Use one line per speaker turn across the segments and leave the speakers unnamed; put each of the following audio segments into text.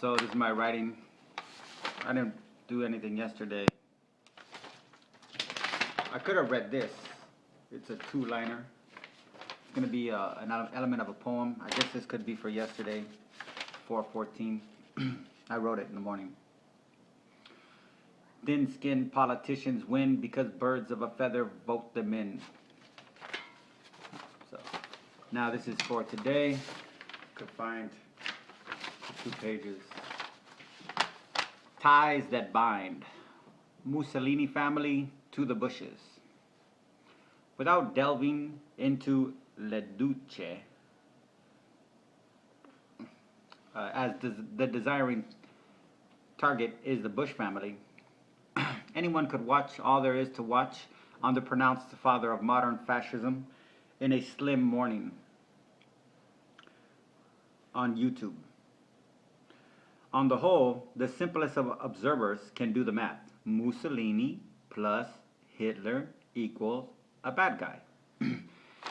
So this is my writing. I didn't do anything yesterday. I could have read this. It's a two-liner. It's going to be an element of a poem. I guess this could be for yesterday, 4/14. I wrote it in the morning. Thin-skinned politicians win because birds of a feather vote them in. So now this is for today. Could find 2 pages. Ties that bind. Mussolini family to the bushes. Without delving into Le Duce, as the desiring target is the Bush family, anyone could watch all there is to watch on the pronounced father of modern fascism in a slim morning on YouTube. On the whole, the simplest of observers can do the math. Mussolini plus Hitler equals a bad guy.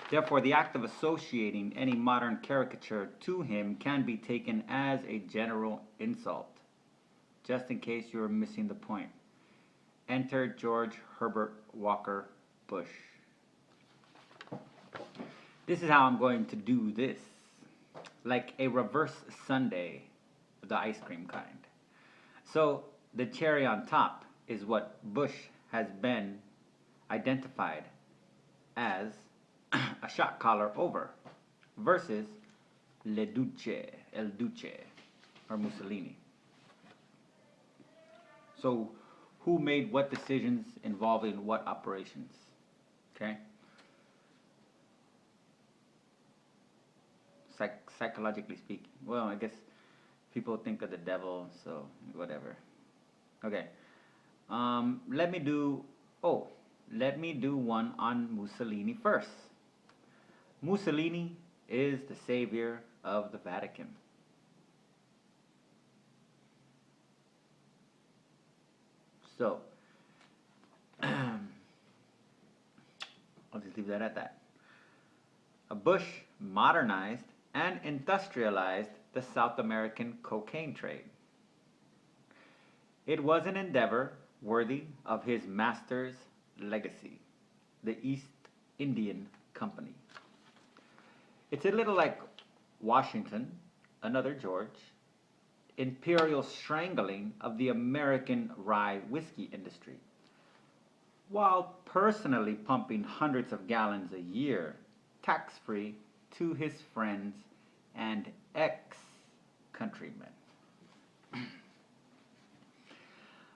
Therefore, the act of associating any modern caricature to him can be taken as a general insult. Just in case you are missing the point. Enter George Herbert Walker Bush. This is how I'm going to do this. Like a reverse sundae, the ice cream kind. So the cherry on top is what Bush has been identified as a shot collar over versus El Duce, or Mussolini. So who made what decisions involving what operations? Okay? Psychologically speaking. Well, I guess people think of the devil, so whatever. Okay. Let me do one on Mussolini first. Mussolini is the savior of the Vatican. So, I'll just leave that at that. Bush modernized and industrialized the South American cocaine trade. It was an endeavor worthy of his master's legacy, the East Indian Company. It's a little like Washington, another George, imperial strangling of the American rye whiskey industry, while personally pumping hundreds of gallons a year, tax-free, to his friends and ex-countrymen.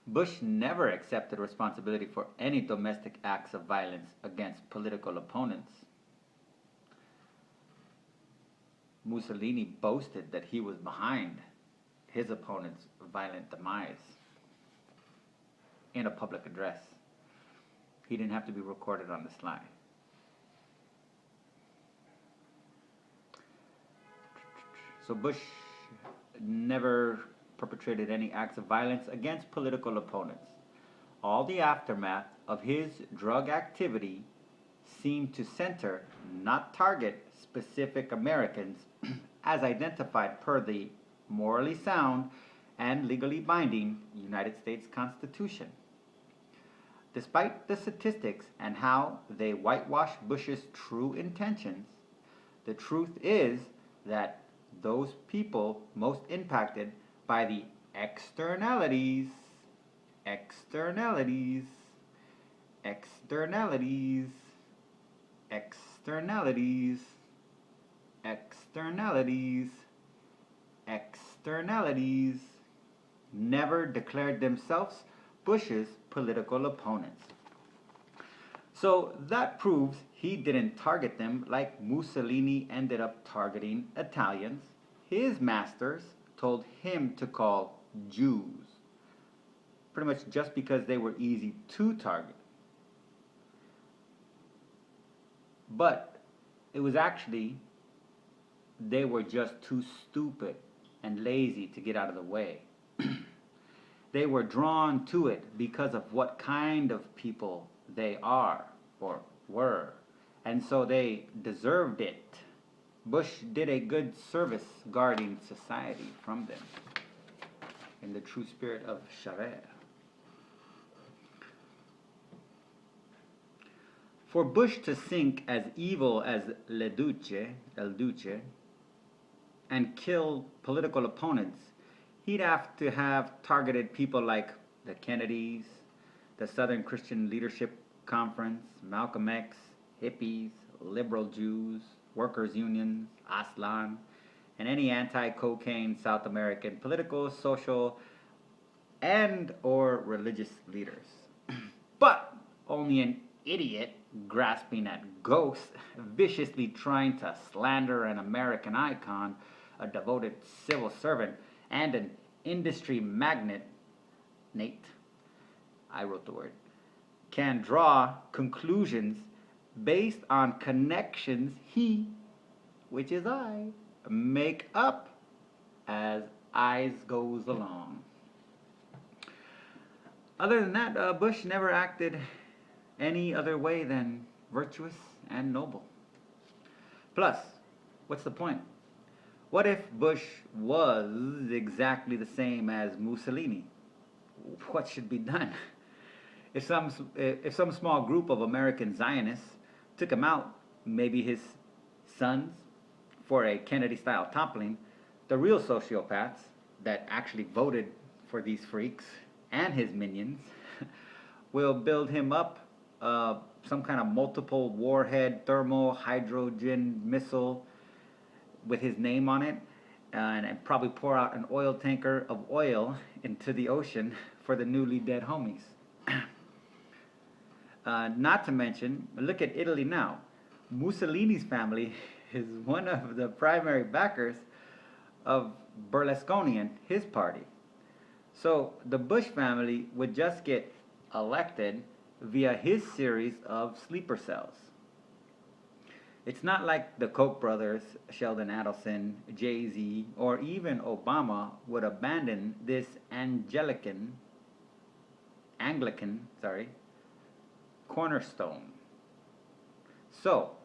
Bush never accepted responsibility for any domestic acts of violence against political opponents. Mussolini boasted that he was behind his opponent's violent demise in a public address. He didn't have to be recorded on the sly. So Bush never perpetrated any acts of violence against political opponents. All the aftermath of his drug activity seemed to center, not target, specific Americans as identified per the morally sound and legally binding United States Constitution. Despite the statistics and how they whitewash Bush's true intentions, the truth is that those people most impacted by the externalities never declared themselves Bush's political opponents. So that proves he didn't target them like Mussolini ended up targeting Italians his masters told him to call Jews, pretty much just because they were easy to target. But it was actually they were just too stupid and lazy to get out of the way. They were drawn to it because of what kind of people they are or were, and so they deserved it. Bush did a good service guarding society from them. in the true spirit of Sharia. For Bush to sink as evil as El Duce, and kill political opponents, he'd have to have targeted people like the Kennedys, the Southern Christian Leadership Conference, Malcolm X, hippies, liberal Jews, workers' unions, Aslan, and any anti-cocaine South American political, social, and or religious leaders. But only an idiot grasping at ghosts, viciously trying to slander an American icon, a devoted civil servant, and an industry magnate, Nate, I wrote the word, can draw conclusions based on connections he, which is I, make up as eyes goes along. Other than that, Bush never acted any other way than virtuous and noble. Plus, what's the point? What if Bush was exactly the same as Mussolini? What should be done? If some small group of American Zionists took him out, maybe his sons, for a Kennedy-style toppling, the real sociopaths that actually voted for these freaks and his minions will build him up some kind of multiple warhead thermal hydrogen missile with his name on it, and probably pour out an oil tanker of oil into the ocean for the newly dead homies. Not to mention, look at Italy now. Mussolini's family is one of the primary backers of Berlusconi and his party. So the Bush family would just get elected via his series of sleeper cells. It's not like the Koch brothers, Sheldon Adelson, Jay-Z, or even Obama would abandon this Anglican cornerstone. So,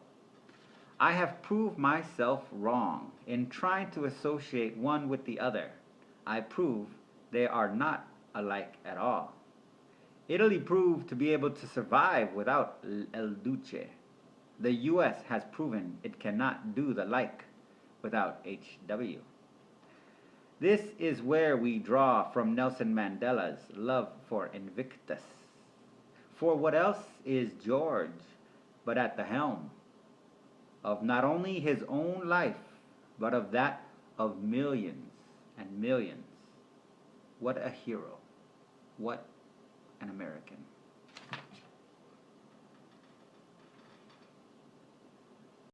I have proved myself wrong in trying to associate one with the other. I prove they are not alike at all. Italy proved to be able to survive without El Duce. The U.S. has proven it cannot do the like without H.W. This is where we draw from Nelson Mandela's love for Invictus. For what else is George but at the helm of not only his own life, but of that of millions and millions? What a hero. What an American.